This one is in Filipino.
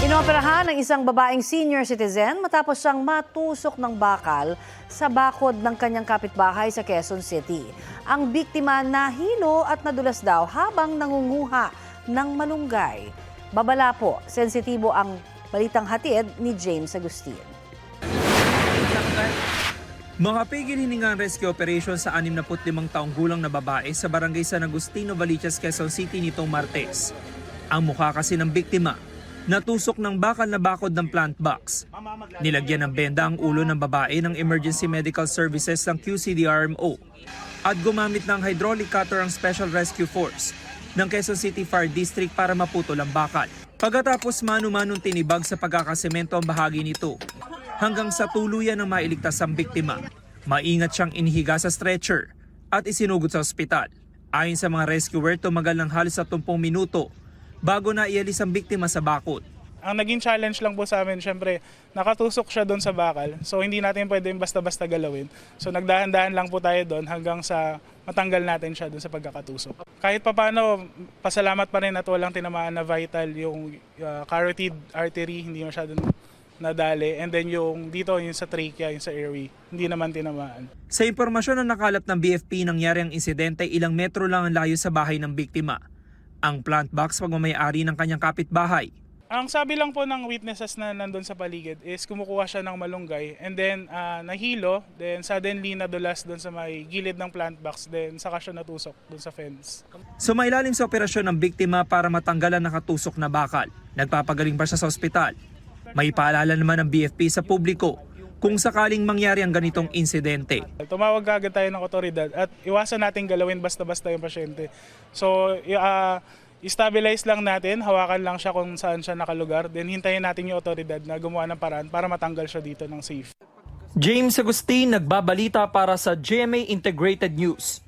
Inoperahan ng isang babaeng senior citizen matapos siyang matusok ng bakal sa bakod ng kanyang kapitbahay sa Quezon City. Ang biktima nahilo at nadulas daw habang nangunguha ng malunggay. Babala po, sensitibo ang balitang hatid ni James Agustin. Makapigil hininga ang rescue operation sa 65 taong gulang na babae sa barangay San Agustino, Valiches, Quezon City nitong Martes. Ang mukha kasi ng biktima, natusok ng bakal na bakod ng plant box. Nilagyan ng benda ang ulo ng babae ng Emergency Medical Services ng QCDRMO at gumamit ng hydraulic cutter ang Special Rescue Force ng Quezon City Fire District para maputol ang bakal. Pagkatapos manu-manong tinibag sa pagkakasemento ang bahagi nito hanggang sa tuluyan ng mailigtas ang biktima. Maingat siyang inihiga sa stretcher at isinugod sa ospital. Ayon sa mga rescuer, tumagal ng halos 30 minuto bago na ialis ang biktima sa bakod. Ang naging challenge lang po sa amin, syempre, nakatusok siya doon sa bakal. So hindi natin pwedeng basta-basta galawin. So nagdahan-dahan lang po tayo doon hanggang sa matanggal natin siya doon sa pagkakatusok. Kahit papano, pasalamat pa rin at walang tinamaan na vital yung carotid artery, hindi masyadong nadali. And then yung dito, yung sa trachea, yung sa airway, hindi naman tinamaan. Sa impormasyon na nakalap ng BFP, nangyari ang insidente ilang metro lang ang layo sa bahay ng biktima. Ang plant box pagmamayari ng kanyang kapitbahay. Ang sabi lang po ng witnesses na nandun sa paligid is kumukuha siya ng malunggay and then nahilo, then suddenly nadulas doon sa may gilid ng plant box, then saka siya natusok doon sa fence. Sumailalim sa operasyon ng biktima para matanggalan ang nakatusok na bakal. Nagpapagaling pa siya sa ospital. May paalala naman ng BFP sa publiko kung sakaling mangyari ang ganitong insidente. Tumawag agad tayo ng otoridad at iwasan natin galawin basta-basta yung pasyente. So, i-stabilize lang natin, hawakan lang siya kung saan siya nakalugar, then hintayin natin yung otoridad na gumawa ng paraan para matanggal siya dito ng safe. James Agustin, nagbabalita para sa GMA Integrated News.